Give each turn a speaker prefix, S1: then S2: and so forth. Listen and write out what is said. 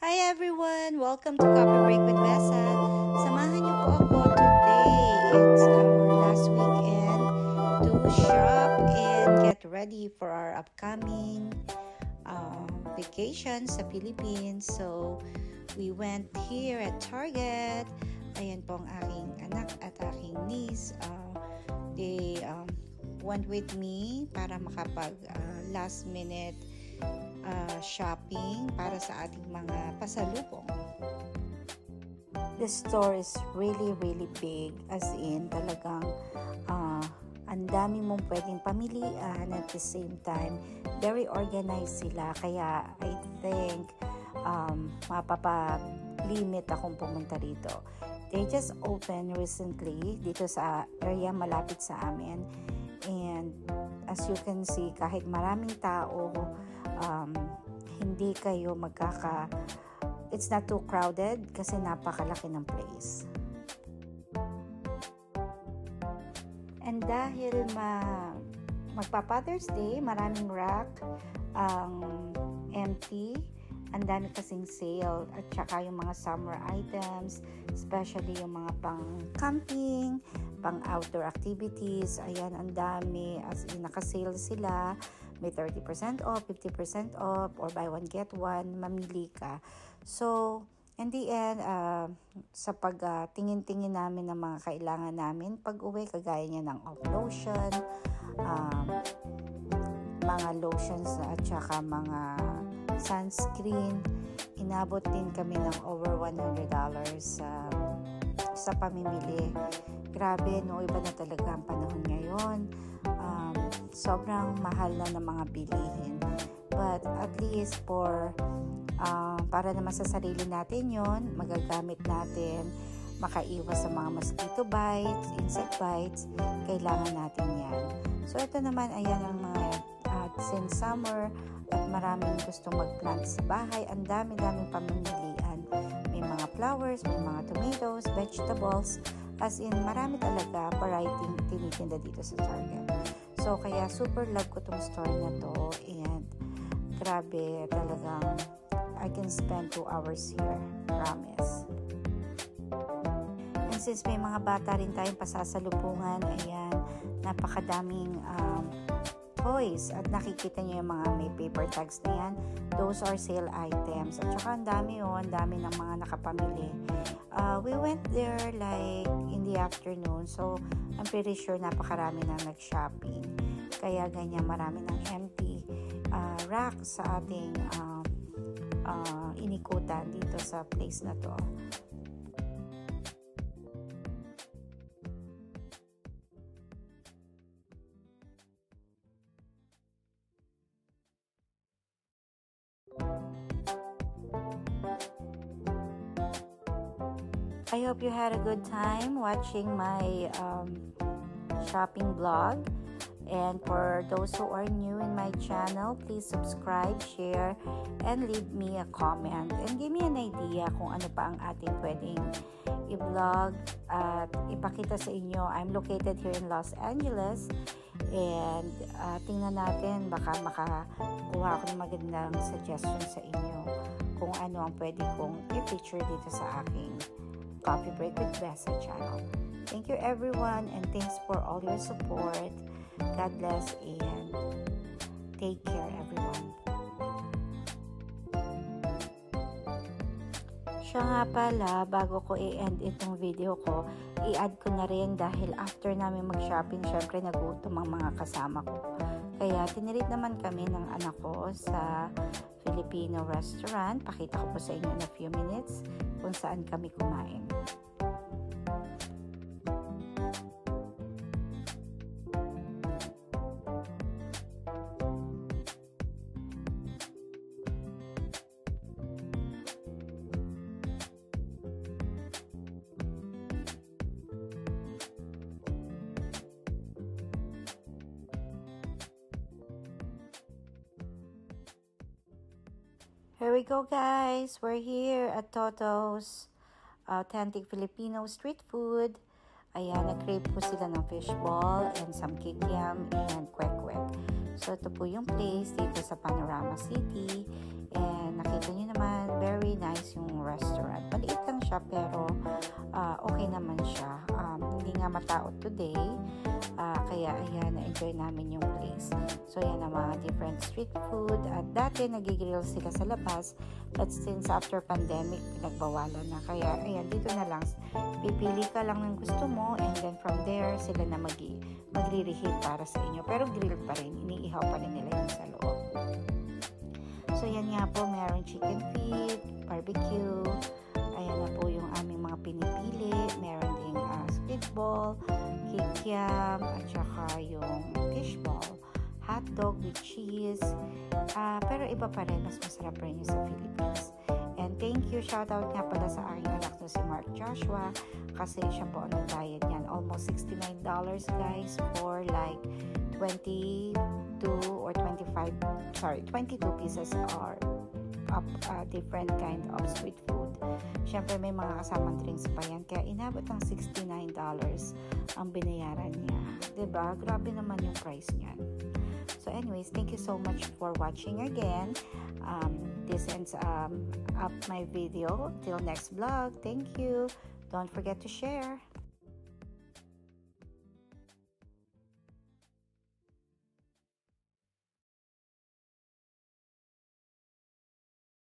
S1: Hi everyone! Welcome to Coffee Break with Vesa. Samahan niyo po ako today. It's our last weekend to shop and get ready for our upcoming vacation sa Philippines. So, we went here at Target. Ayan po ang aking anak at aking niece. They went with me para makapag last minute shopping para sa ating mga pasalubong. The store is really big, as in talagang ang dami mong pwedeng pamilian. At the same time very organized sila, kaya I think mapapa-limit akong pumunta rito. They just opened recently dito sa area malapit sa amin, and as you can see, kahit maraming tao, hindi kayo it's not too crowded kasi napakalaki ng place. And dahil magpa-Father's Day, maraming rack empty, ang dami kasing sale, at saka yung mga summer items, especially yung mga pang camping, pang outdoor activities. Ayan, ang dami, as in naka-sale sila. May 30% off, 50% off, or buy one get one, mamili ka. So, in the end, sa pag-tingin-tingin namin ng mga kailangan namin pag-uwi, kagaya niya ng off lotion, mga lotions at saka mga sunscreen, inabot din kami ng over $100 sa pamimili. Grabe, no, iba na talaga ang panahon ngayon. Sobrang mahal na ng mga bilihin, but at least para naman sa sarili natin yon, magagamit natin, makaiwas sa mga mosquito bites, insect bites, kailangan natin yan. So ito naman, ayan ang mga since summer at maraming gustong mag-plant sa bahay, ang dami-daming pamimilian. May mga flowers, may mga tomatoes, vegetables, as in marami talaga variety tinitinda dito sa Target. So, kaya super love ko tong store na to, and grabe, talagang I can spend 2 hours here, promise. And since may mga bata rin tayong pasasalubungan, ayan, napakadaming toys, at nakikita nyo yung mga may paper tags na yan, those are sale items. At saka ang dami ng mga nakapamili. We went there like in the afternoon, so I'm pretty sure napakarami na nag-shopping. Kaya ganyan, marami ng empty rack sa ating inikutan dito sa place na to. I hope you had a good time watching my shopping vlog. And for those who are new in my channel, please subscribe, share, and leave me a comment. And give me an idea kung ano pa ang ating pwedeng i-vlog at ipakita sa inyo. I'm located here in Los Angeles. And tingnan natin, baka makakuha ako ng magandang suggestion sa inyo kung ano ang pwede kong i-feature dito sa aking Coffee Break with Vesa channel. Thank you everyone, and thanks for all your support. God bless and take care everyone. Siya nga pala, bago ko i-end itong video ko, i-add ko na rin, dahil after namin mag-shopping, syempre nagutom ang mga kasama ko. Kaya tinirit naman kami ng anak ko sa Filipino restaurant. Pakita ko po sa inyo in a few minutes kung saan kami kumain. Here we go guys, we're here at Toto's Authentic Filipino Street Food. Ayan, nag-crave po sila ng fishball and some kikiam and kwek-kwek. So ito po yung place dito sa Panorama City, and nakita nyo naman, very nice siya, pero okay naman siya. Hindi nga matao today, kaya ayan, na-enjoy namin yung place. So yan ang mga different street food. At dati nagigrill sila sa labas, but since after pandemic pinagbawalan na, kaya ayan, dito na lang pipili ka lang ng gusto mo, and then from there sila na magre-reheat para sa inyo, pero grill pa rin, iniihaw pa rin nila yung sa loob. So yan nga po, meron chicken feet, barbecue, ayan na po yung aming mga pinipili. Meron ding squid ball, kikiam, at saka yung fish ball, hot dog with cheese, pero iba pa rin, mas masarap rin yung sa Philippines. And thank you, shout out nga pala sa aking anak na si Mark Joshua, kasi siya po ang nagbayad yan, almost $69 guys, for like 22 or 22 pieces or different kind of street food. Syempre may mga kasamang drinks pa yan, kaya inabot ng $69 ang binayaran niya. Diba? Grabe naman yung price niyan. So anyways, thank you so much for watching again. This ends up my video. Till next vlog. Thank you. Don't forget to share.